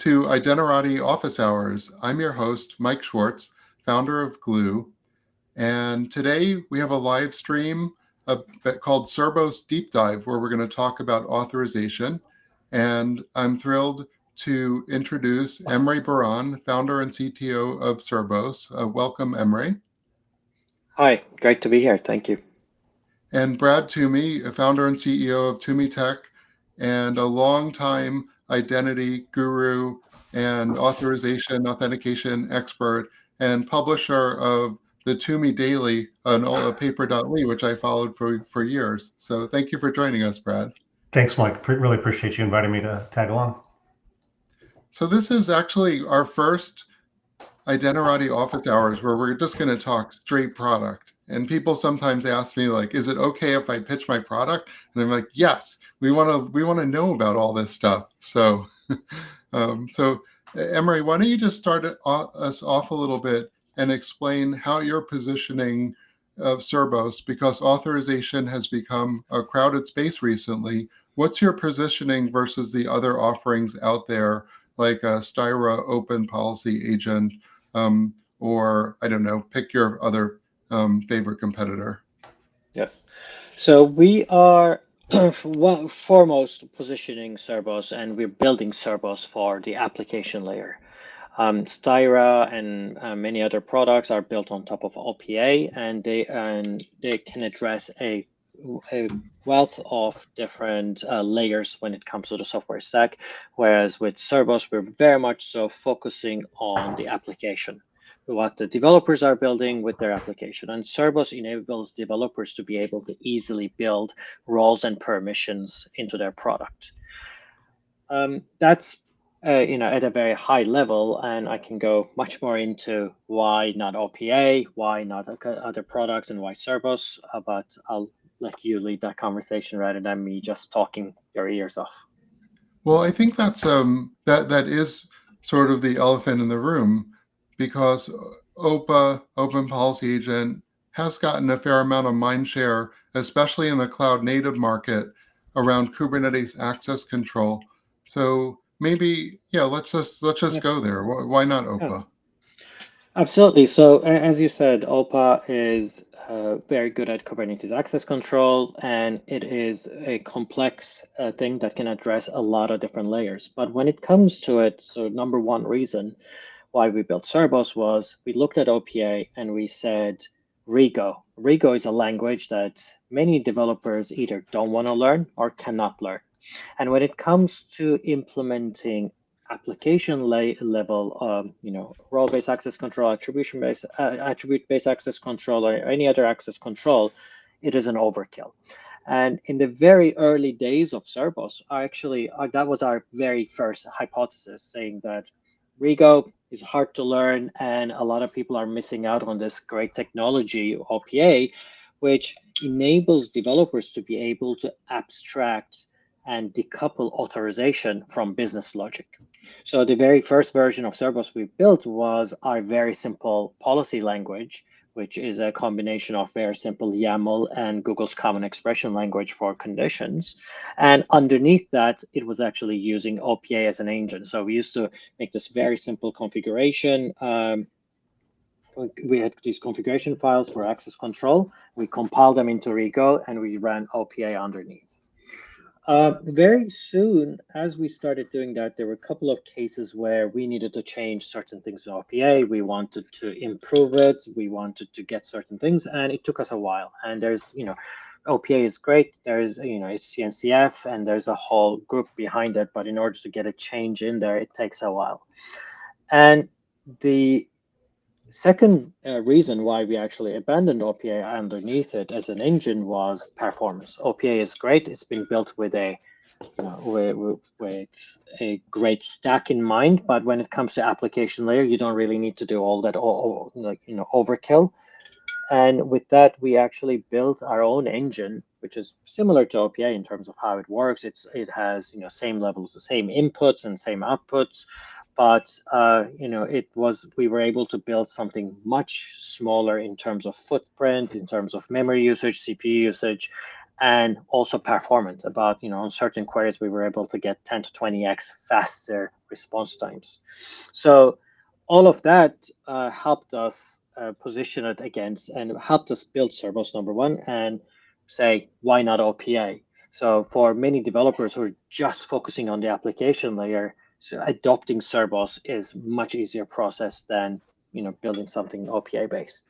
to Identirati Office Hours. I'm your host, Mike Schwartz, founder of Glue. And today we have a live stream called Cerbos Deep Dive, where we're going to talk about authorization. And I'm thrilled to introduce Emre Baran, founder and CTO of Cerbos. Welcome, Emre. Hi, great to be here. Thank you. And Brad Toomey, a founder and CEO of Toomey Tech, and a longtime identity guru and authorization authentication expert and publisher of the Toomey Daily on paper.ly, which I followed for years. So thank you for joining us, Brad. Thanks, Mike. Really appreciate you inviting me to tag along. So this is actually our first Identirati Office Hours where we're just going to talk straight product. And people sometimes ask me, like, is it okay if I pitch my product? And I'm like, yes, we want to know about all this stuff. So, Emery, why don't you just start us off a little bit and explain how you're positioning Cerbos, because authorization has become a crowded space recently. What's your positioning versus the other offerings out there, like a Styra Open Policy Agent, or I don't know, pick your other favorite competitor? Yes. So we are foremost positioning Cerbos, and we're building Cerbos for the application layer. Styra and many other products are built on top of OPA, and they can address a wealth of different layers when it comes to the software stack. Whereas with Cerbos, we're very much so focusing on the application, what the developers are building with their application. And Cerbos enables developers to be able to easily build roles and permissions into their product. That's at a very high level, and I can go much more into why not OPA, why not other products, and why Cerbos, but I'll let you lead that conversation rather than me just talking your ears off. Well, I think that's that is sort of the elephant in the room, because OPA, Open Policy Agent, has gotten a fair amount of mind share, especially in the cloud native market around Kubernetes access control. So maybe, yeah, let's just go there. Why not OPA? Yeah. Absolutely. So as you said, OPA is very good at Kubernetes access control, and it is a complex thing that can address a lot of different layers. But when it comes to it, so number one reason why we built Cerbos was we looked at OPA and we said, Rego. Rego is a language that many developers either don't want to learn or cannot learn. And when it comes to implementing application level, role-based access control, attribute-based access control, or any other access control, it is an overkill. And in the very early days of Cerbos, that was our very first hypothesis, saying that Rego is hard to learn, and a lot of people are missing out on this great technology, OPA, which enables developers to be able to abstract and decouple authorization from business logic. So the very first version of Cerbos we built was our very simple policy language, which is a combination of very simple YAML and Google's common expression language for conditions. And underneath that, it was actually using OPA as an engine. So we used to make this very simple configuration. We had these configuration files for access control. We compiled them into Rego, and we ran OPA underneath. Very soon, as we started doing that, there were a couple of cases where we needed to change certain things in OPA. We wanted to improve it. We wanted to get certain things, and it took us a while. And there's, OPA is great. There's, it's CNCF, and there's a whole group behind it. But in order to get a change in there, it takes a while. And the second reason why we actually abandoned OPA underneath it as an engine was performance. OPA is great. It's been built with a with a great stack in mind, but when it comes to application layer, you don't really need to do all that overkill. And with that, we actually built our own engine, which is similar to OPA in terms of how it works. It has same levels, the same inputs and same outputs. But we were able to build something much smaller in terms of footprint, in terms of memory usage, CPU usage, and also performant. About, on certain queries, we were able to get 10 to 20x faster response times. So all of that helped us position it against and helped us build Cerbos, number one, and say, why not OPA? So for many developers who are just focusing on the application layer, so adopting Cerbos is much easier process than building something OPA based.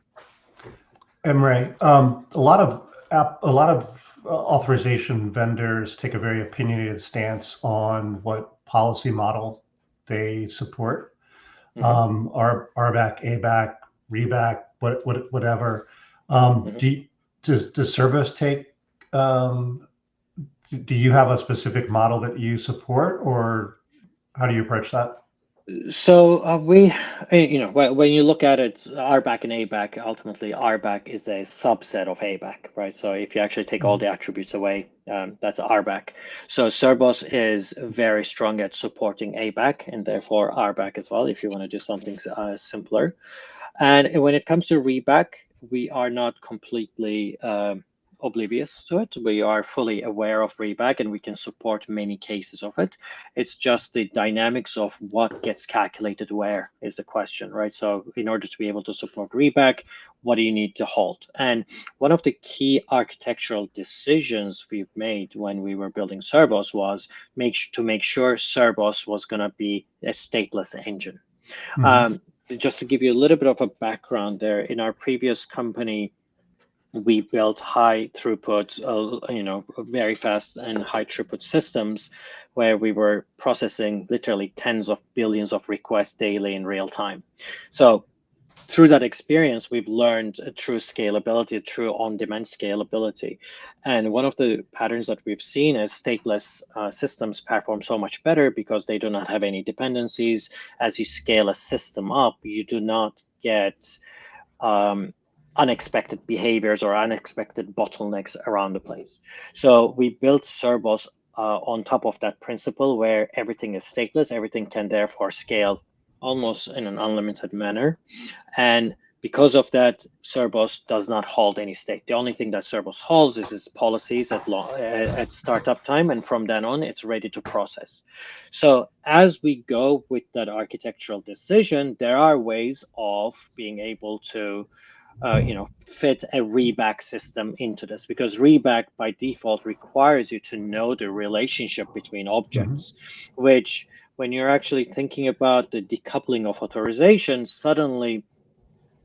Emre, a lot of authorization vendors take a very opinionated stance on what policy model they support. RBAC, ABAC, REBAC, whatever. Does Cerbos take? Do you have a specific model that you support, or how do you approach that? So when you look at it, RBAC and ABAC, ultimately RBAC is a subset of ABAC, right? So if you actually take all the attributes away, that's RBAC. So Cerbos is very strong at supporting ABAC and therefore RBAC as well, if you want to do something simpler. And when it comes to REBAC, we are not completely oblivious to it. We are fully aware of REBAC and we can support many cases of it. It's just the dynamics of what gets calculated where is the question, right? So in order to be able to support REBAC, what do you need to hold? And one of the key architectural decisions we've made when we were building Cerbos was to make sure Cerbos was going to be a stateless engine. Just to give you a little bit of a background there, in our previous company, we built high throughput, very fast and high throughput systems where we were processing literally tens of billions of requests daily in real time. So through that experience, we've learned true scalability, true on-demand scalability. And one of the patterns that we've seen is stateless systems perform so much better because they do not have any dependencies. As you scale a system up, you do not get unexpected behaviors or unexpected bottlenecks around the place. So we built Cerbos on top of that principle where everything is stateless, everything can therefore scale almost in an unlimited manner. And because of that, Cerbos does not hold any state. The only thing that Cerbos holds is its policies at startup time, and from then on, it's ready to process. So as we go with that architectural decision, there are ways of being able to fit a REBAC system into this, because REBAC by default requires you to know the relationship between objects, which when you're actually thinking about the decoupling of authorization, suddenly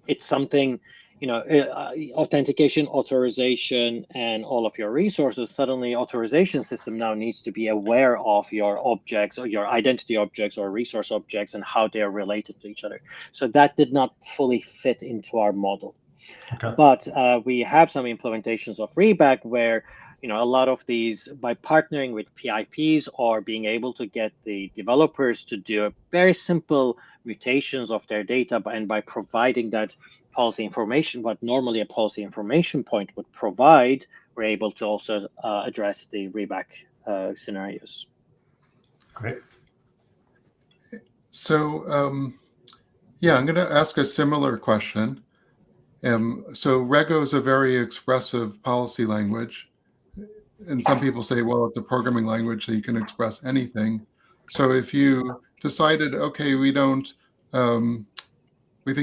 it's something, authentication, authorization, and all of your resources, suddenly authorization system now needs to be aware of your objects or your identity objects or resource objects and how they're related to each other. So that did not fully fit into our model. Okay. But we have some implementations of REBAC where a lot of these, by partnering with PIPs or being able to get the developers to do very simple mutations of their data, and by providing that policy information, what normally a policy information point would provide, we're able to also address the REBAC scenarios. Great. So, yeah, I'm going to ask a similar question. So Rego is a very expressive policy language. And some people say, well, it's a programming language, so you can express anything. So if you decided, okay, we think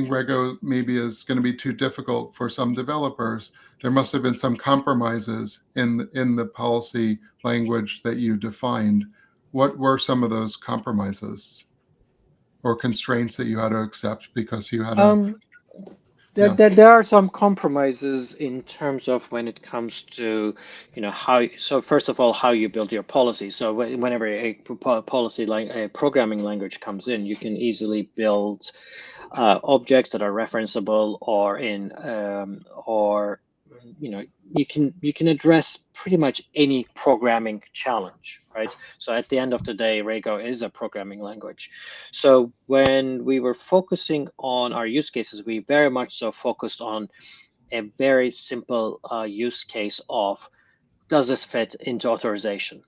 Rego maybe is going to be too difficult for some developers, there must have been some compromises in the policy language that you defined. What were some of those compromises or constraints that you had to accept because you had to? There are some compromises in terms of when it comes to, how. So first of all, how you build your policy. So whenever a policy like a programming language comes in, you can easily build objects that are referenceable, or you can address pretty much any programming challenge, right? So at the end of the day, Rego is a programming language. So when we were focusing on our use cases, we very much so focused on a very simple use case of, does this fit into authorization?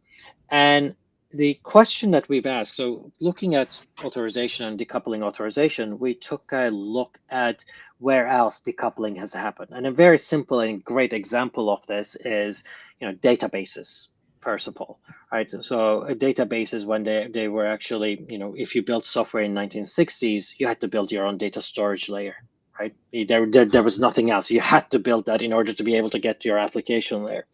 And the question that we've asked, so looking at authorization and decoupling authorization, we took a look at where else decoupling has happened. And a very simple and great example of this is, databases, first of all, right? So databases, when they were actually, if you built software in 1960s, you had to build your own data storage layer, right? There was nothing else. You had to build that in order to be able to get to your application layer.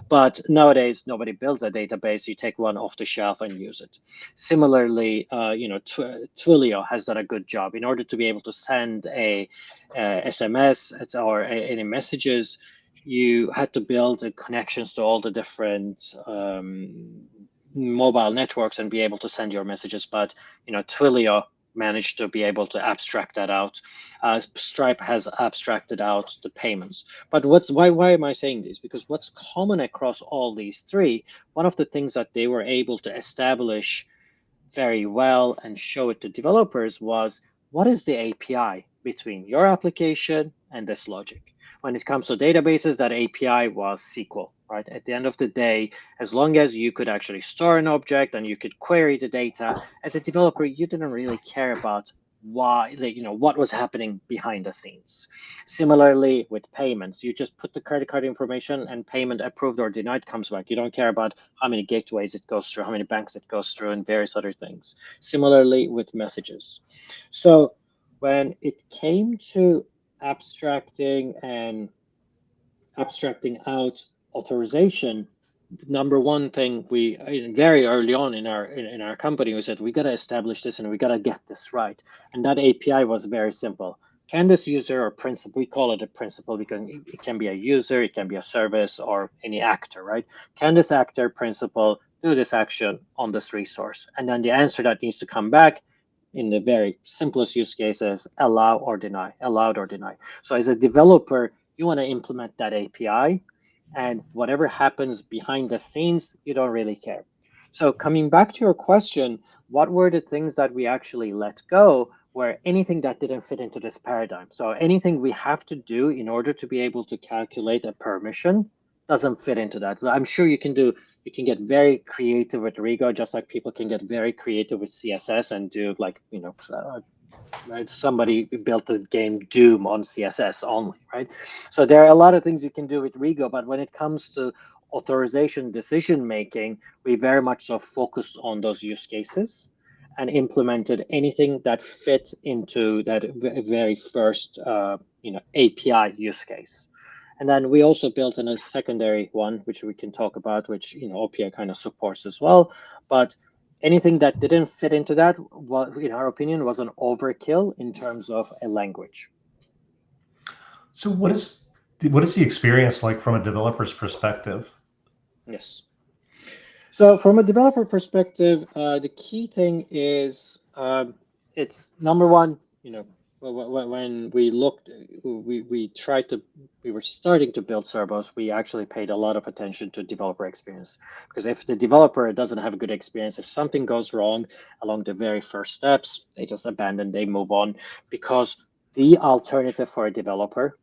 But nowadays, nobody builds a database. You take one off the shelf and use it. Similarly, Twilio has done a good job. In order to be able to send a SMS or any messages, you had to build the connections to all the different mobile networks and be able to send your messages. But Twilio managed to be able to abstract that out. Stripe has abstracted out the payments. But why am I saying this? Because what's common across all these three, one of the things that they were able to establish very well and show it to developers was, what is the API between your application and this logic? When it comes to databases, that API was SQL, right? At the end of the day, as long as you could actually store an object and you could query the data, as a developer, you didn't really care about why, what was happening behind the scenes. Similarly with payments, you just put the credit card information and payment approved or denied comes back. You don't care about how many gateways it goes through, how many banks it goes through, and various other things. Similarly with messages. So when it came to abstracting out authorization, number one thing we very early on in our company, we said we got to establish this and we got to get this right. And that API was very simple. Can this user or principal, we call it a principal because it can be a user, it can be a service, or any actor, right? Can this actor principal do this action on this resource? And then the answer that needs to come back in the very simplest use cases, allow or deny, allowed or deny. So as a developer, you want to implement that API, and whatever happens behind the scenes, you don't really care. So coming back to your question, what were the things that we actually let go? Were anything that didn't fit into this paradigm. So anything we have to do in order to be able to calculate a permission doesn't fit into that. So I'm sure you can get very creative with Rego, just like people can get very creative with CSS and do right? Somebody built the game Doom on CSS only, right? So there are a lot of things you can do with Rego, but when it comes to authorization decision making, we very much so focused on those use cases and implemented anything that fit into that very first API use case. And then we also built in a secondary one, which we can talk about, which OPI kind of supports as well. But anything that didn't fit into that, in our opinion, was an overkill in terms of a language. So what is the experience like from a developer's perspective? Yes. So from a developer perspective, the key thing is it's number one, when we looked, we were starting to build Cerbos, we actually paid a lot of attention to developer experience. Because if the developer doesn't have a good experience, if something goes wrong along the very first steps, they just abandon, they move on. Because the alternative for a developer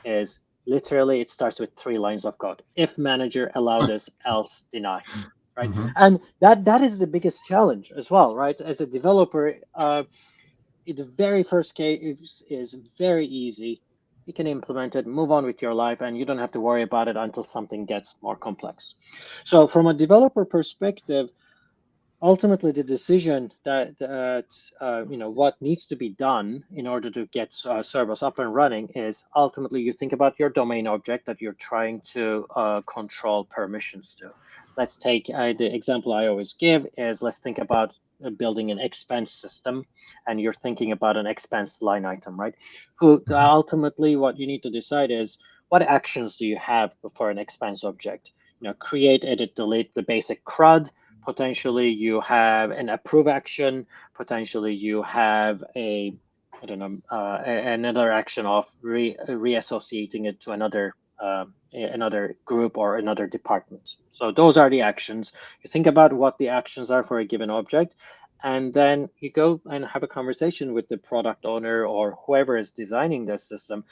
is literally, it starts with 3 lines of code. If manager allow this, else deny. Right. Mm-hmm. And that is the biggest challenge as well, right? As a developer, the very first case is very easy. You can implement it, move on with your life, and you don't have to worry about it until something gets more complex. So from a developer perspective, ultimately the decision that what needs to be done in order to get Cerbos up and running is ultimately you think about your domain object that you're trying to control permissions to. Let's take the example I always give is, let's think about building an expense system, and you're thinking about an expense line item, right? Ultimately what you need to decide is, what actions do you have for an expense object? Create, edit, delete, the basic CRUD. Potentially you have an approve action. Potentially you have another action of reassociating it to another group or another department. So those are the actions. You think about what the actions are for a given object, and then you go and have a conversation with the product owner or whoever is designing this system,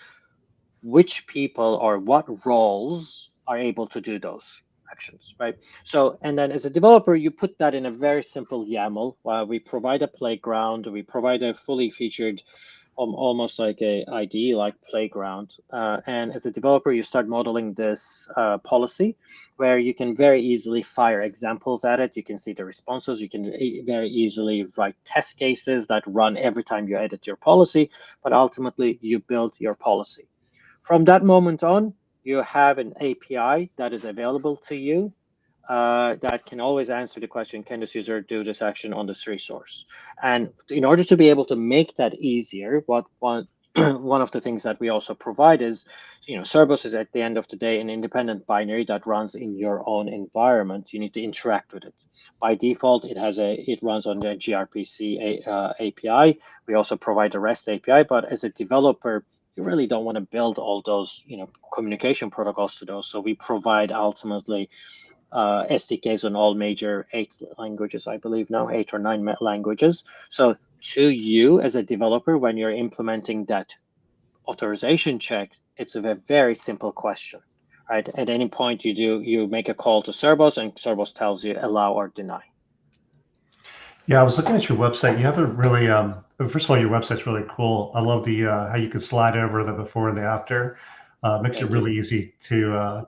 which people or what roles are able to do those. actions, right? So, and then as a developer, you put that in a very simple YAML. We provide a playground, we provide a fully featured, almost like a IDE like playground. And as a developer, you start modeling this policy where you can very easily fire examples at it. You can see the responses. You can very easily write test cases that run every time you edit your policy, but ultimately you build your policy. From that moment on, you have an API that is available to you that can always answer the question, can this user do this action on this resource? And in order to be able to make that easier, what one one of the things that we also provide is, Cerbos is at the end of the day an independent binary that runs in your own environment. You need to interact with it. By default, it runs on the gRPC API. We also provide a REST API, but as a developer, you really don't want to build all those, communication protocols to those. So we provide ultimately SDKs on all major 8 languages, I believe now, 8 or 9 languages. So to you as a developer, when you're implementing that authorization check, it's a very simple question, right? At any point you make a call to Cerbos and Cerbos tells you allow or deny. Yeah, I was looking at your website. You have a really, first of all, your website's really cool. I love the how you can slide over the before and the after. Makes it really easy to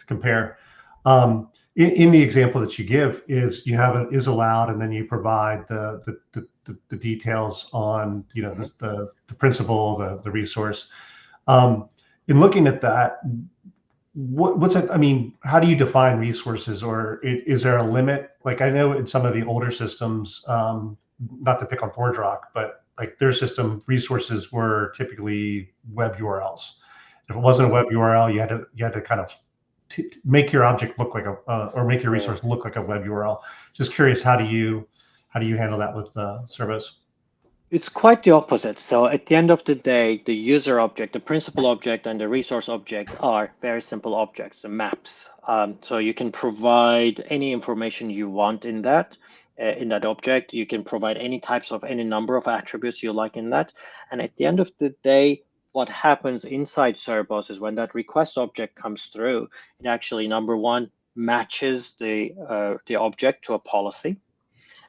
compare. In the example that you give, is you have an is allowed, and then you provide the details on the principle, the resource. In looking at that, what's it? I mean, how do you define resources, or is there a limit? Like I know in some of the older systems, not to pick on ForgeRock, but like their system resources were typically web URLs. If it wasn't a web URL, you had to kind of make your object look like or make your resource look like a web URL. Just curious, how do you handle that with Cerbos? It's quite the opposite. So at the end of the day, the user object, the principal object, and the resource object are very simple objects, the maps. So you can provide any information you want in that object. You can provide any number of attributes you like in that. And at the end of the day, what happens inside Cerbos is when that request object comes through, it actually, number one, matches the object to a policy.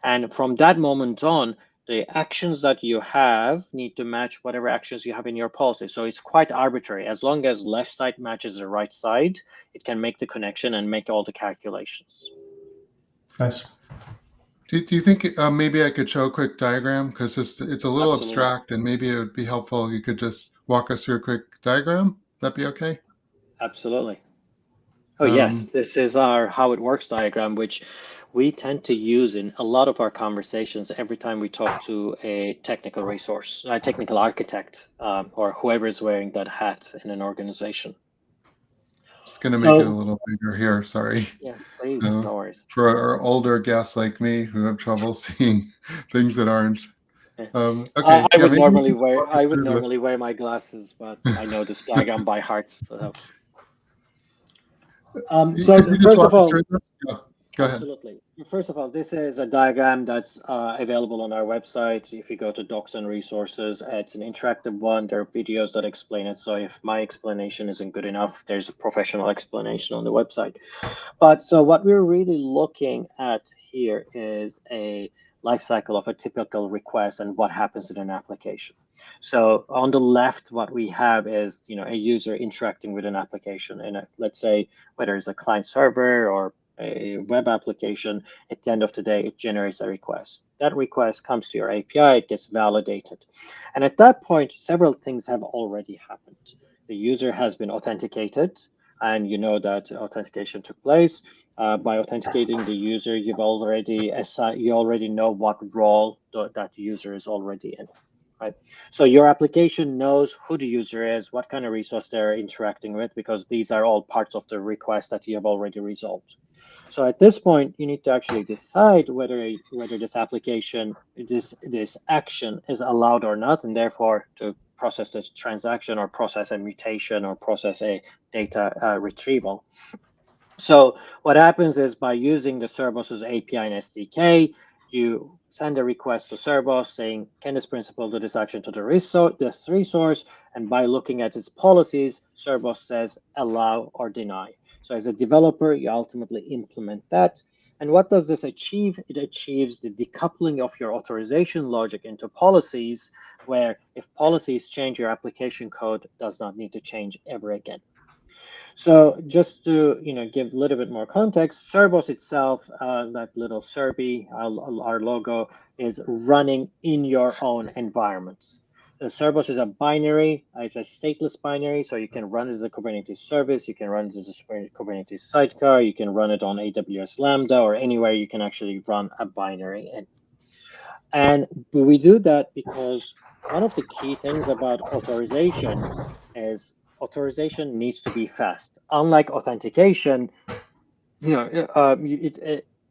And from that moment on, the actions that you have need to match whatever actions you have in your policy. So it's quite arbitrary. As long as left side matches the right side, it can make the connection and make all the calculations. Nice. Do you think maybe I could show a quick diagram? Because it's a little Absolutely. abstract, and maybe it would be helpful. You could just walk us through a quick diagram. That'd be okay? Absolutely. Oh, yes. This is our how it works diagram, which we tend to use in a lot of our conversations every time we talk to a technical resource, a technical architect, or whoever is wearing that hat in an organization. Just going to make it a little bigger here. Sorry. Yeah, please, no worries. For our older guests like me who have trouble seeing things that aren't. Okay. I would normally wear my glasses, but I know this diagram by heart. So first of all, go ahead. Absolutely. First of all, this is a diagram that's available on our website. If you go to Docs and Resources, it's an interactive one. There are videos that explain it. So if my explanation isn't good enough, there's a professional explanation on the website. But so what we're really looking at here is a life cycle of a typical request and what happens in an application. So on the left, what we have is a user interacting with an application, and let's say whether it's a client server or a web application. At the end of the day, it generates a request. That request comes to your API, it gets validated. And at that point, several things have already happened. The user has been authenticated, and you know that authentication took place. By authenticating the user, you already know what role that user is already in. Right. So your application knows who the user is, what kind of resource they're interacting with, because these are all parts of the request that you have already resolved. So at this point, you need to actually decide whether this application, this action is allowed or not, and therefore to process this transaction or process a mutation or process a data retrieval. So what happens is by using the Cerbos' API and SDK, you send a request to Cerbos saying, can this principal do this action to this resource? And by looking at its policies, Cerbos says allow or deny. So as a developer, you ultimately implement that. And what does this achieve? It achieves the decoupling of your authorization logic into policies, where if policies change, your application code does not need to change ever again. So just to give a little bit more context, Cerbos itself, that little Serbi, our logo, is running in your own environment. The Cerbos is a binary, it's a stateless binary, so you can run it as a Kubernetes service, you can run it as a Kubernetes sidecar, you can run it on AWS Lambda, or anywhere you can actually run a binary in. And we do that because one of the key things about authorization is authorization needs to be fast. Unlike authentication,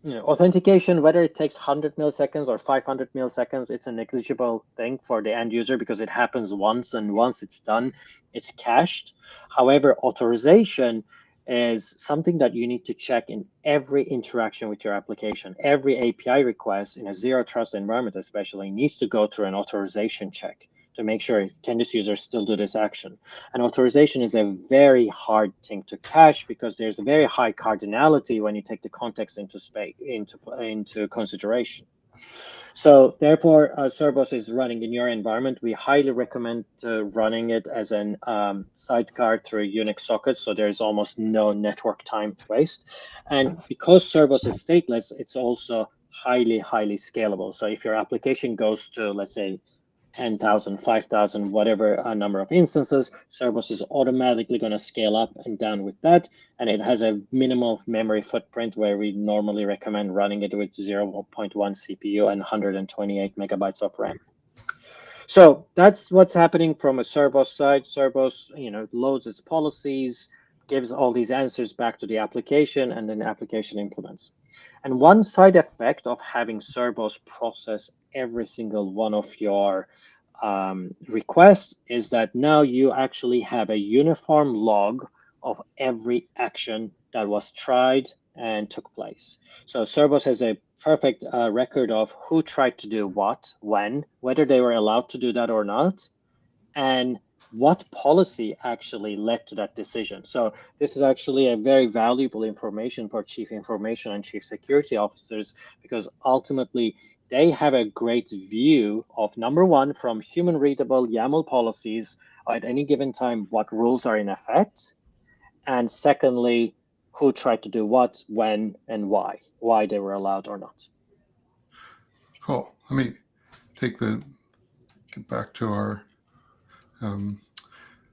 authentication, whether it takes 100 milliseconds or 500 milliseconds, it's a negligible thing for the end user because it happens once, and once it's done, it's cached. However, authorization is something that you need to check in every interaction with your application. Every API request in a zero trust environment especially needs to go through an authorization check to make sure, can this user still do this action? And authorization is a very hard thing to cache because there's a very high cardinality when you take the context into consideration. So therefore, Cerbos is running in your environment. We highly recommend running it as an sidecar through Unix sockets, so there's almost no network time waste. And because Cerbos is stateless, it's also highly, highly scalable. So if your application goes to, let's say, 10,000, 5,000, whatever number of instances, Cerbos is automatically going to scale up and down with that. And it has a minimal memory footprint where we normally recommend running it with 0.1 CPU and 128 megabytes of RAM. So that's what's happening from a Cerbos side. Cerbos, loads its policies, gives all these answers back to the application, and then the application implements. And one side effect of having Cerbos process every single one of your requests is that now you actually have a uniform log of every action that was tried and took place. So Cerbos has a perfect record of who tried to do what, when, whether they were allowed to do that or not, and what policy actually led to that decision. So this is actually a very valuable information for chief information and chief security officers, because ultimately they have a great view of, number one, from human readable YAML policies at any given time, what rules are in effect. And secondly, who tried to do what, when, and why they were allowed or not. Cool. Let me get back to our,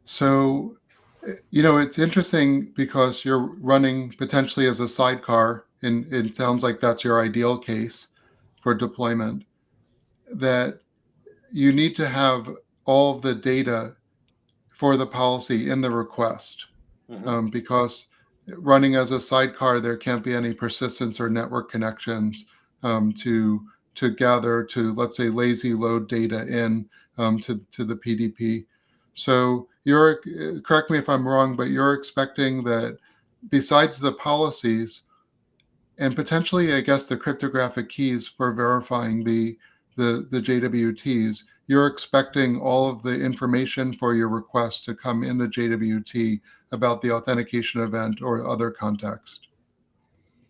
so, it's interesting because you're running potentially as a sidecar, and it sounds like that's your ideal case for deployment, that you need to have all the data for the policy in the request, because running as a sidecar, there can't be any persistence or network connections to gather, to, let's say, lazy load data in to the PDP. So correct me if I'm wrong, but you're expecting that besides the policies and potentially, I guess, the cryptographic keys for verifying the JWTs, you're expecting all of the information for your request to come in the JWT about the authentication event or other context.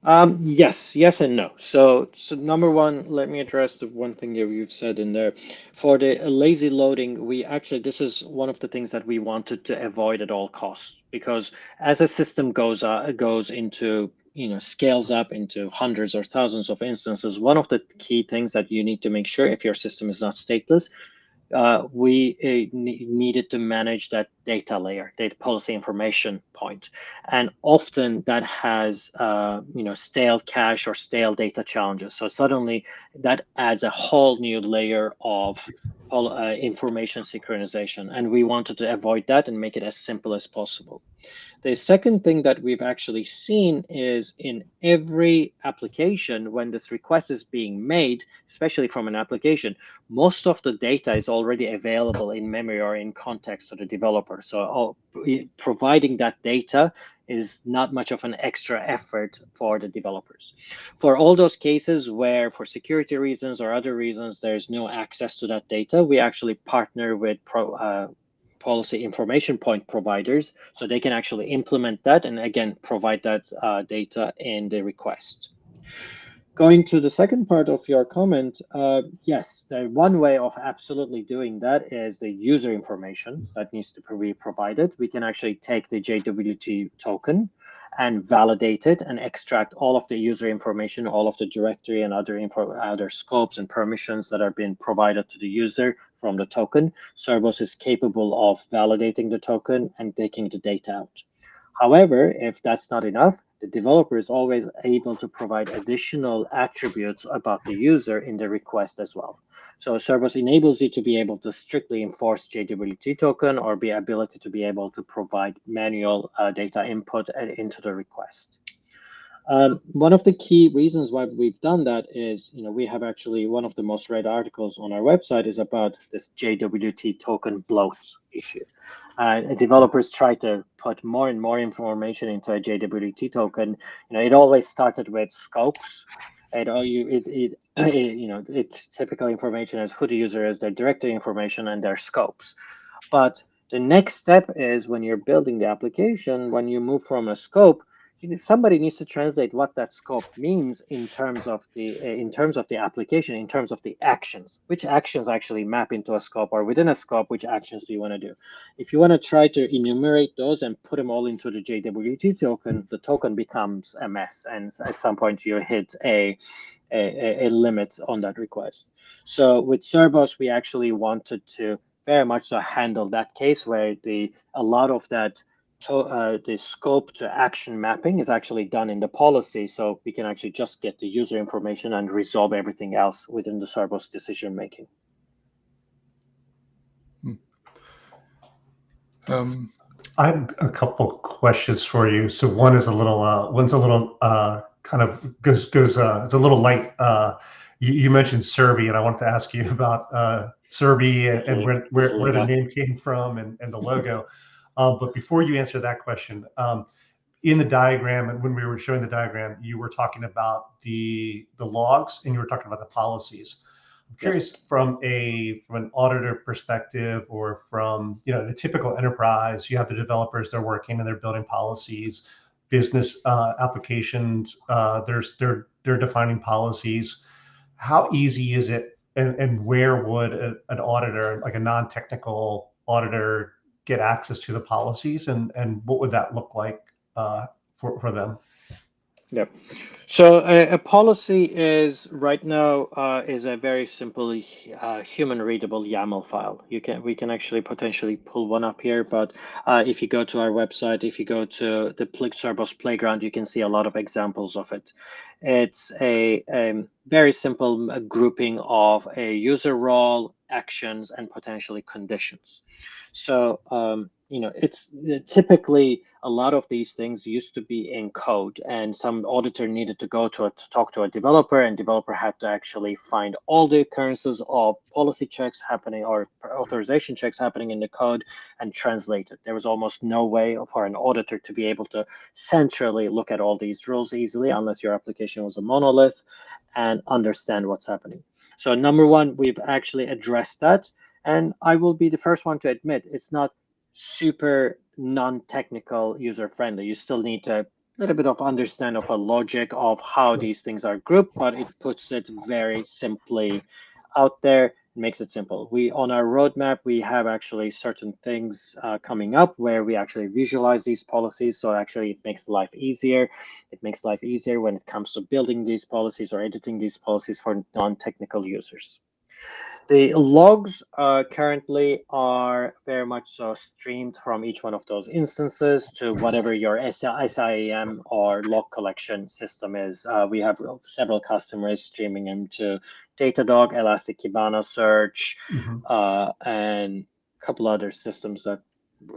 Yes and no. So number one, let me address the one thing you've said in there. For the lazy loading, this is one of the things that we wanted to avoid at all costs, because as a system goes into, scales up into hundreds or thousands of instances, one of the key things that you need to make sure, if your system is not stateless, we needed to manage that data layer, data policy information point. And often that has, stale cache or stale data challenges. So suddenly that adds a whole new layer of information synchronization. And we wanted to avoid that and make it as simple as possible. The second thing that we've actually seen is in every application, when this request is being made, especially from an application, most of the data is already available in memory or in context to the developer. So providing that data is not much of an extra effort for the developers. For all those cases where, for security reasons or other reasons, there's no access to that data, we actually partner with policy information point providers, so they can actually implement that and again provide that data in the request. Going to the second part of your comment, yes, the one way of absolutely doing that is the user information that needs to be provided. We can actually take the JWT token and validate it and extract all of the user information, all of the directory and other scopes and permissions that are being provided to the user from the token. Cerbos is capable of validating the token and taking the data out. However, if that's not enough, the developer is always able to provide additional attributes about the user in the request as well. So Cerbos enables you to be able to strictly enforce JWT token or be ability to be able to provide manual data input into the request. One of the key reasons why we've done that is, we have actually one of the most read articles on our website is about this JWT token bloat issue. Developers try to put more and more information into a JWT token. It always started with scopes. It's typical information as who the user is, their directory information, and their scopes. But the next step is when you're building the application, when you move from a scope, somebody needs to translate what that scope means in terms of the application, in terms of the actions. Which actions actually map into a scope, or within a scope, which actions do you want to do? If you want to try to enumerate those and put them all into the JWT token, the token becomes a mess, and at some point you hit a limit on that request. So with Cerbos, we actually wanted to very much so handle that case where a lot of that the scope to action mapping is actually done in the policy, so we can actually just get the user information and resolve everything else within the Cerbos decision making. I have a couple questions for you. So one's a little kind of goes it's a little light. You mentioned Serbi, and I wanted to ask you about Serbi and where the name came from and the logo. But before you answer that question, in the diagram, and when we were showing the diagram, you were talking about the logs and you were talking about the policies. I'm curious, from an auditor perspective, or from the typical enterprise, you have the developers, they're working and they're building policies, business applications, they're defining policies. How easy is it, and where would an auditor, like a non-technical auditor, get access to the policies, and what would that look like for them? Yep. So a policy is right now is a very simple human readable YAML file. We can actually potentially pull one up here, but if you go to our website, if you go to the Cerbos Playground, you can see a lot of examples of it. It's a very simple grouping of a user role, actions, and potentially conditions. So it's typically a lot of these things used to be in code, and some auditor needed to go to talk to a developer, and developer had to actually find all the occurrences of policy checks happening or authorization checks happening in the code and translate it. There was almost no way for an auditor to be able to centrally look at all these rules easily unless your application was a monolith and understand what's happening. So number one, we've actually addressed that. And I will be the first one to admit it's not super non-technical user-friendly. You still need a little bit of understand of a logic of how these things are grouped, but it puts it very simply out there, makes it simple. On our roadmap, we have actually certain things coming up where we actually visualize these policies. So actually it makes life easier. It makes life easier when it comes to building these policies or editing these policies for non-technical users. The logs currently are very much so streamed from each one of those instances to whatever your SIAM or log collection system is. We have several customers streaming them to Datadog, Elastic Kibana Search, and a couple other systems that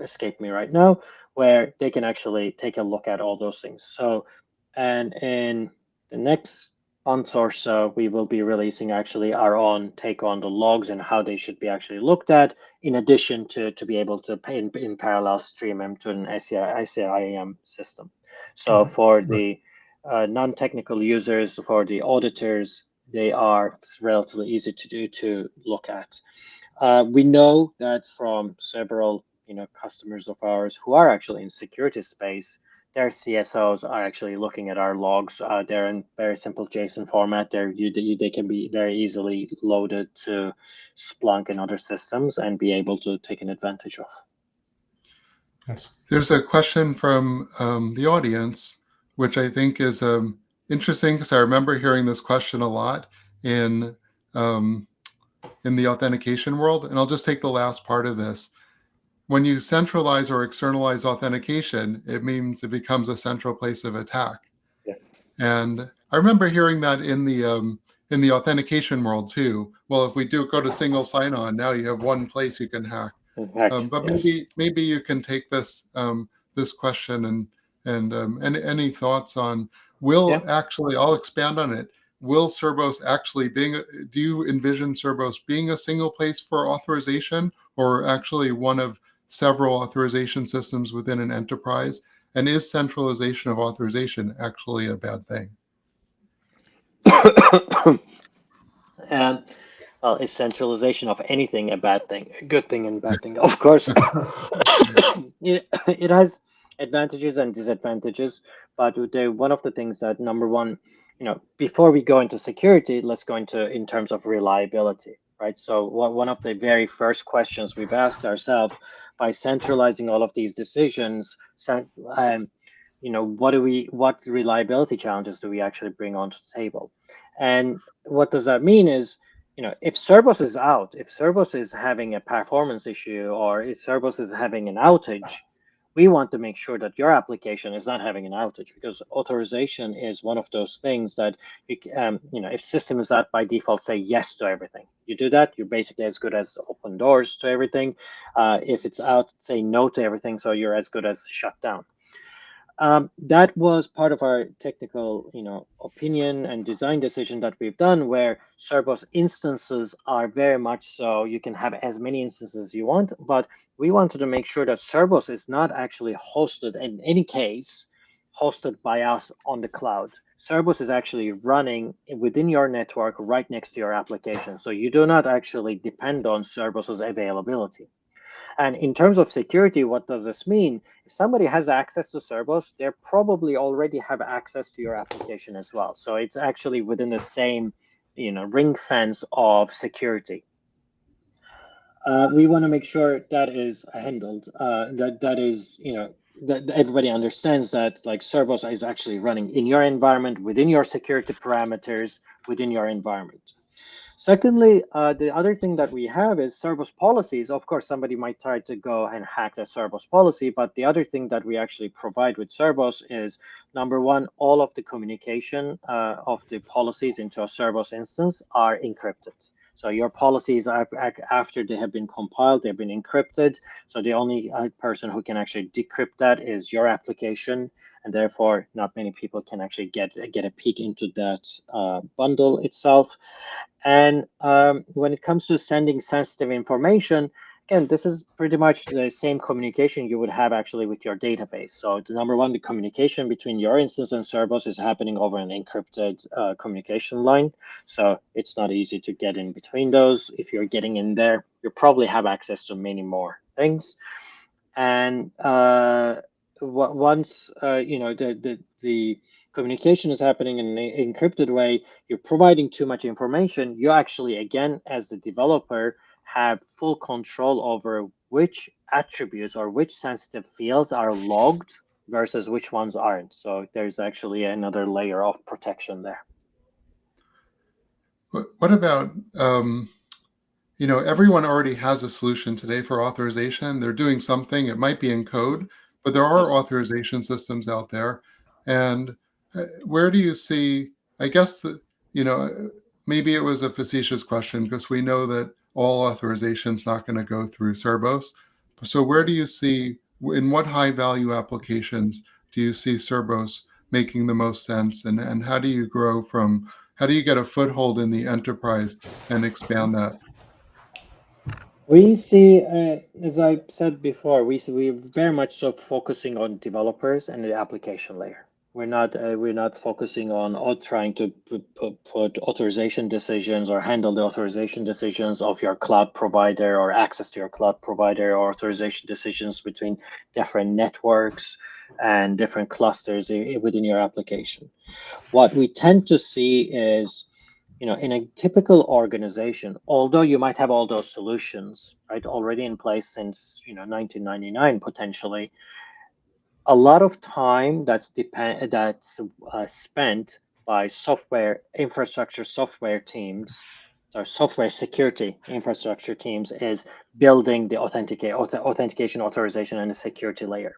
escape me right now, where they can actually take a look at all those things. So, and in the next month or so, we will be releasing actually our own take on the logs and how they should be actually looked at, in addition to be able to in parallel stream them to an SIAM system. So for the non-technical users, for the auditors, they are relatively easy to look at. We know that from several customers of ours who are actually in security space, their CSOs are actually looking at our logs. They're in very simple JSON format. They can be very easily loaded to Splunk and other systems and be able to take an advantage of. Yes. There's a question from the audience, which I think is interesting because I remember hearing this question a lot in the authentication world. And I'll just take the last part of this. When you centralize or externalize authentication, it means it becomes a central place of attack. Yeah. And I remember hearing that in the authentication world too. Well, if we do go to single sign-on, now you have one place you can hack. But Yes. maybe you can take this this question and any thoughts on actually I'll expand on it. Will Cerbos actually do you envision Cerbos being a single place for authorization or actually one of several authorization systems within an enterprise? And is centralization of authorization actually a bad thing? Well, is centralization of anything a bad thing? A good thing and bad thing, of course. It has advantages and disadvantages, but one of the things that number one, before we go into security, let's go into in terms of reliability, right? So one of the very first questions we've asked ourselves by centralizing all of these decisions, what reliability challenges do we actually bring onto the table? And what does that mean is, if Cerbos is out, if Cerbos is having a performance issue, or if Cerbos is having an outage, we want to make sure that your application is not having an outage, because authorization is one of those things that, if system is out, by default say yes to everything. You do that, you're basically as good as open doors to everything. If it's out, say no to everything, so you're as good as shut down. That was part of our technical, opinion and design decision that we've done, where Cerbos instances are very much so you can have as many instances as you want, but we wanted to make sure that Cerbos is not actually hosted in any case, hosted by us on the cloud. Cerbos is actually running within your network right next to your application. So you do not actually depend on Cerbos's availability. And in terms of security, what does this mean? If somebody has access to Cerbos, they probably already have access to your application as well. So it's actually within the same, ring fence of security. We want to make sure that is handled. That is, that everybody understands that like Cerbos is actually running in your environment, within your security parameters, within your environment. Secondly, the other thing that we have is Cerbos policies. Of course, somebody might try to go and hack the Cerbos policy, but the other thing that we actually provide with Cerbos is, number one, all of the communication of the policies into a Cerbos instance are encrypted. So your policies, after they have been compiled, they've been encrypted. So the only person who can actually decrypt that is your application, and therefore not many people can actually get a peek into that bundle itself. And when it comes to sending sensitive information, again, this is pretty much the same communication you would have actually with your database. So the number one, the communication between your instance and Cerbos is happening over an encrypted communication line. So it's not easy to get in between those. If you're getting in there, you probably have access to many more things. And once the communication is happening in an encrypted way, you're providing too much information, you actually, again, as the developer, have full control over which attributes or which sensitive fields are logged versus which ones aren't. So there's actually another layer of protection there. What about, everyone already has a solution today for authorization. They're doing something, it might be in code, but there are authorization systems out there. And where do you see, I guess, that, maybe it was a facetious question because we know that all authorization is not going to go through Cerbos. So where do you see, in what high value applications do you see Cerbos making the most sense? And how do you how do you get a foothold in the enterprise and expand that? We see, as I said before, we're very much so focusing on developers and the application layer. We're not focusing on trying to put authorization decisions or handle the authorization decisions of your cloud provider or access to your cloud provider, or authorization decisions between different networks and different clusters within your application. What we tend to see is, in a typical organization, although you might have all those solutions, right, already in place since, 1999 potentially, a lot of time that's spent by software infrastructure software teams or software security infrastructure teams is building the authentication, authorization, and the security layer.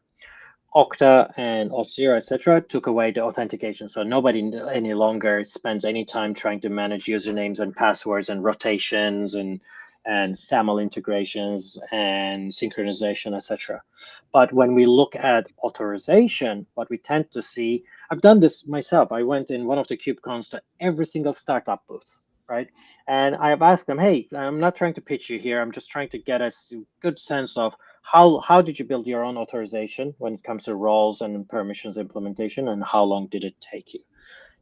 Okta and auth0, etc., took away the authentication, so nobody any longer spends any time trying to manage usernames and passwords and rotations and SAML integrations and synchronization, etc. But when we look at authorization, what we tend to see, I've done this myself. I went in one of the KubeCons to every single startup booth, right? And I've asked them, hey, I'm not trying to pitch you here. I'm just trying to get a good sense of how did you build your own authorization when it comes to roles and permissions implementation, and how long did it take you?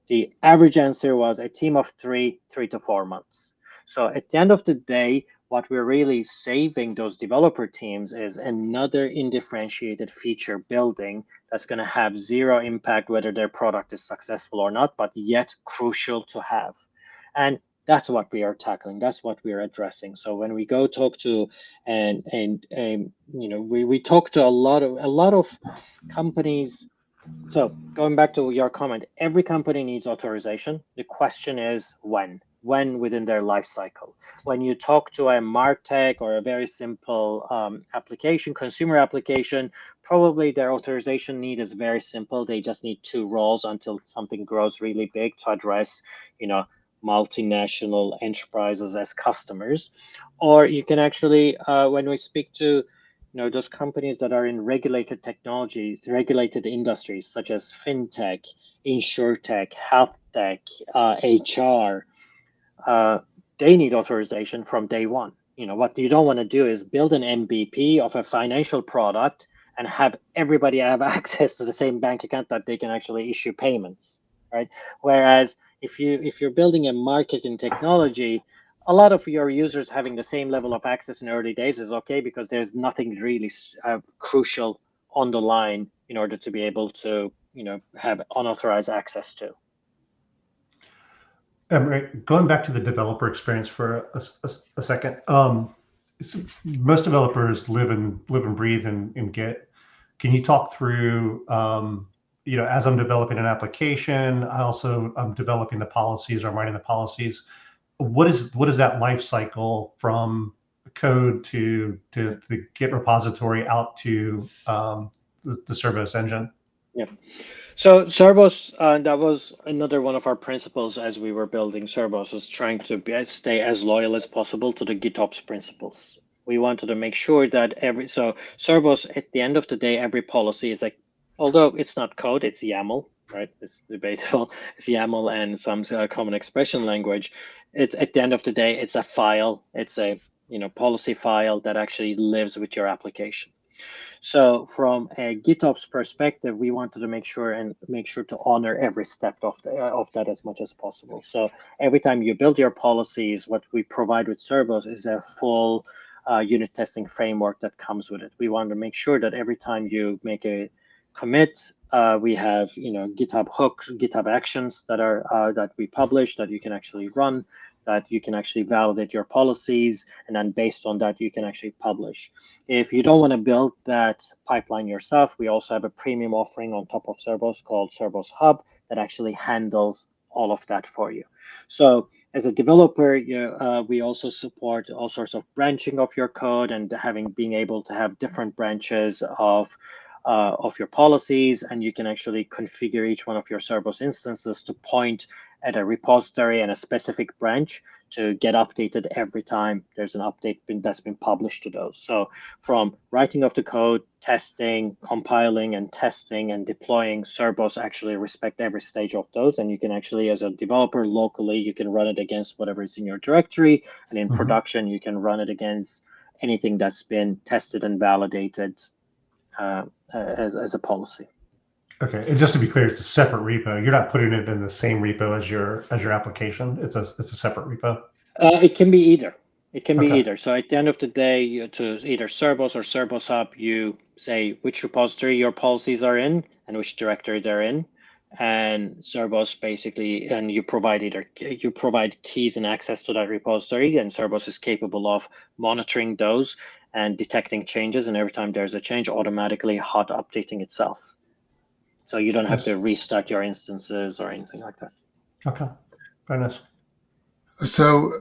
The average answer was a team of 3 to 4 months. So at the end of the day, what we're really saving those developer teams is another indifferentiated feature building that's going to have zero impact whether their product is successful or not, but yet crucial to have. And that's what we are tackling. That's what we are addressing. So when we go talk to we talk to a lot of companies. So going back to your comment, every company needs authorization. The question is when within their life cycle. When you talk to a MarTech or a very simple application, consumer application, probably their authorization need is very simple. They just need 2 roles until something grows really big to address, multinational enterprises as customers. Or you can actually, when we speak to those companies that are in regulated technologies, regulated industries such as fintech, insurtech, health tech, HR, they need authorization from day one. What you don't want to do is build an MVP of a financial product and have everybody have access to the same bank account that they can actually issue payments, right? Whereas if you're building a marketing technology, a lot of your users having the same level of access in early days is okay, because there's nothing really crucial on the line in order to be able to have unauthorized access to. Going back to the developer experience for a second, most developers live and breathe in Git. Can you talk through, as I'm developing an application, I'm developing the policies, or I'm writing the policies. What is that life cycle from code to the Git repository out to the Cerbos engine? Yeah. So Cerbos, that was another one of our principles as we were building Cerbos, was trying to stay as loyal as possible to the GitOps principles. We wanted to make sure that so Cerbos, at the end of the day, every policy is like, although it's not code, it's YAML, right? It's debatable. It's YAML and some common expression language. It's at the end of the day, it's a file. It's a policy file that actually lives with your application. So from a GitOps perspective, we wanted to make sure to honor every step of that as much as possible. So every time you build your policies, what we provide with Cerbos is a full unit testing framework that comes with it. We want to make sure that every time you make a commit, we have GitHub hooks, GitHub actions that we publish that you can actually run, that you can actually validate your policies, and then based on that, you can actually publish. If you don't want to build that pipeline yourself, we also have a premium offering on top of Cerbos called Cerbos Hub that actually handles all of that for you. So as a developer, we also support all sorts of branching of your code and being able to have different branches of your policies, and you can actually configure each one of your Cerbos instances to point at a repository and a specific branch to get updated every time there's an update that's been published to those. So from writing of the code, testing, compiling and testing and deploying, Cerbos actually respect every stage of those. And you can actually, as a developer locally, you can run it against whatever is in your directory. And in production, you can run it against anything that's been tested and validated as a policy. Okay, and just to be clear, it's a separate repo. You're not putting it in the same repo as your application. It's a separate repo. It can be either. It can be Okay. either. So at the end of the day, to either Cerbos or Cerbos Hub, you say which repository your policies are in and which directory they're in. And Cerbos basically, and you provide keys and access to that repository, and Cerbos is capable of monitoring those and detecting changes. And every time there's a change, automatically hot updating itself. So you don't have Nice. to restart your instances or anything like that. Okay. Very nice. So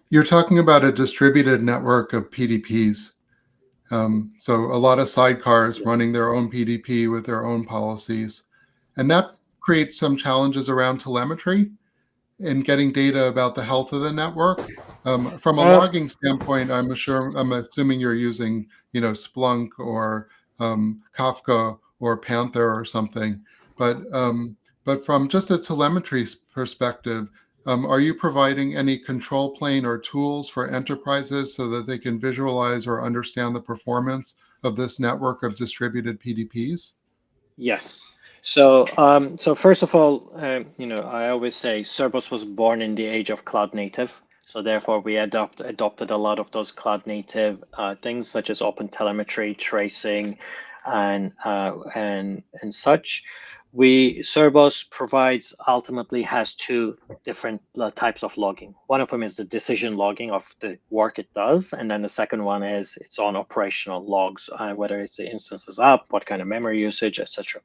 you're talking about a distributed network of PDPs. So a lot of sidecars running their own PDP with their own policies. And that creates some challenges around telemetry and getting data about the health of the network. From a logging standpoint, I'm assuming you're using, Splunk or Kafka or Panther or something. But from just a telemetry perspective, are you providing any control plane or tools for enterprises so that they can visualize or understand the performance of this network of distributed PDPs? Yes. So first of all, I always say Cerbos was born in the age of cloud native. So therefore, we adopted a lot of those cloud native things such as open telemetry, tracing, and such. Cerbos ultimately has two different types of logging. One of them is the decision logging of the work it does, and then the second one is its own operational logs, whether it's the instances up, what kind of memory usage, etc.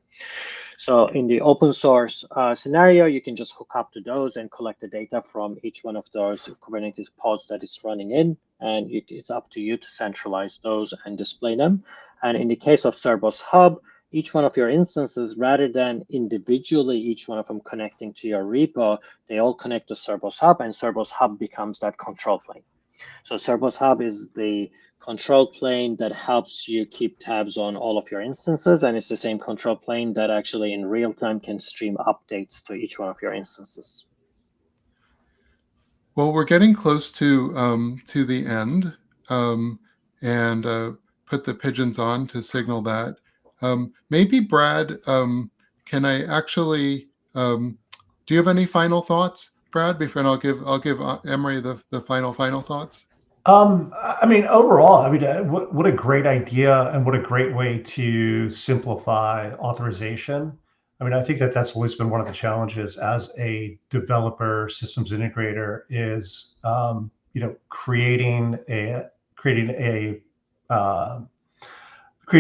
So in the open source scenario, you can just hook up to those and collect the data from each one of those Kubernetes pods that it's running in, and it's up to you to centralize those and display them. And in the case of Cerbos Hub, each one of your instances, rather than individually each one of them connecting to your repo, they all connect to Cerbos Hub, and Cerbos Hub becomes that control plane. So Cerbos Hub is the control plane that helps you keep tabs on all of your instances, and it's the same control plane that actually in real time can stream updates to each one of your instances. Well, we're getting close to the end, and put the pigeons on to signal that. Maybe Brad, can I actually? Do you have any final thoughts, Brad? Before I'll give Emery the final thoughts. I mean, overall, I mean, what a great idea and what a great way to simplify authorization. I mean, I think that's always been one of the challenges as a developer systems integrator is, uh, creating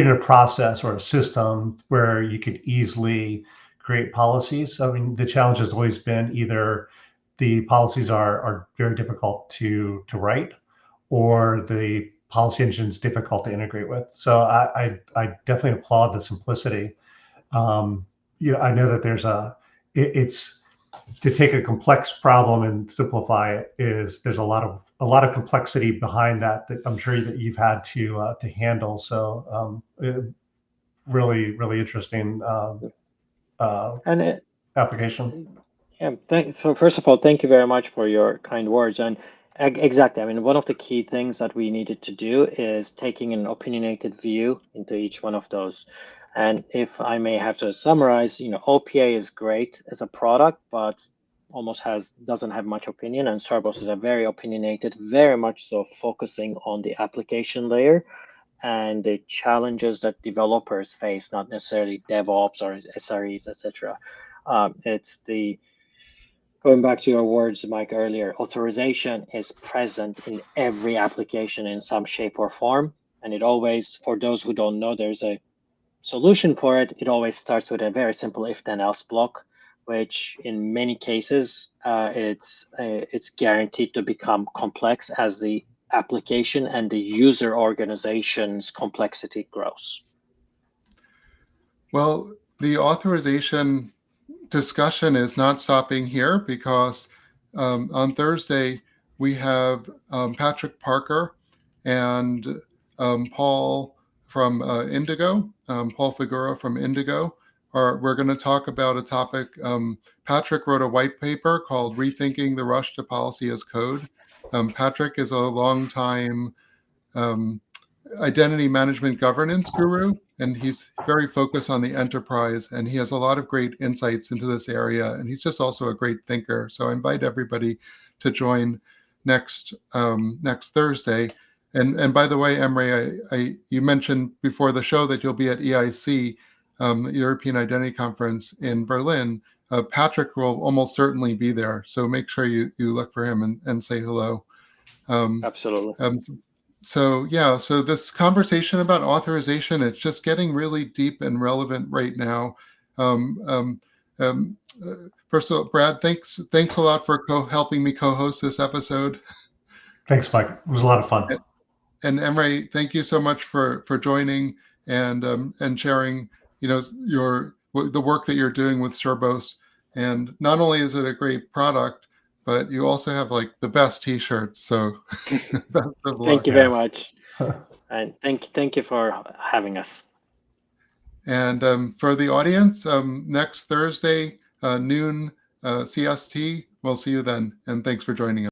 a process or a system where you could easily create policies. I mean, the challenge has always been either the policies are very difficult to write, or the policy engine is difficult to integrate with. So I definitely applaud the simplicity. I know that it's to take a complex problem and simplify it there's a lot of complexity behind that I'm sure that you've had to handle. So really interesting And application. so first of all, thank you very much for your kind words. And exactly, I mean, one of the key things that we needed to do is taking an opinionated view into each one of those. And if I may have to summarize, OPA is great as a product, but doesn't have much opinion. And Cerbos is a very opinionated, very much so focusing on the application layer and the challenges that developers face, not necessarily DevOps or SREs, etc. Going back to your words, Mike, earlier, authorization is present in every application in some shape or form. And it always, for those who don't know, there's a solution for it. It always starts with a very simple if then else block, which in many cases, it's guaranteed to become complex as the application and the user organization's complexity grows. Well, the authorization discussion is not stopping here because on Thursday we have Patrick Parker and Paul from Indigo, Paul Figura from Indigo. We're going to talk about a topic. Patrick wrote a white paper called Rethinking the Rush to Policy as Code. Patrick is a longtime identity management governance guru, and he's very focused on the enterprise, and he has a lot of great insights into this area, and he's just also a great thinker. So I invite everybody to join next Thursday. And by the way, Emre, you mentioned before the show that you'll be at EIC, European Identity Conference in Berlin. Patrick will almost certainly be there, so make sure you look for him and say hello. Absolutely. So this conversation about authorization, it's just getting really deep and relevant right now. First of all, Brad, thanks a lot for helping me co-host this episode. Thanks, Mike. It was a lot of fun. And Emre, thank you so much for joining and sharing, the work that you're doing with Cerbos. And not only is it a great product, but you also have like the best T-shirts. So best of luck. Thank you very much, and thank you for having us. And for the audience, next Thursday, noon CST, we'll see you then. And thanks for joining us.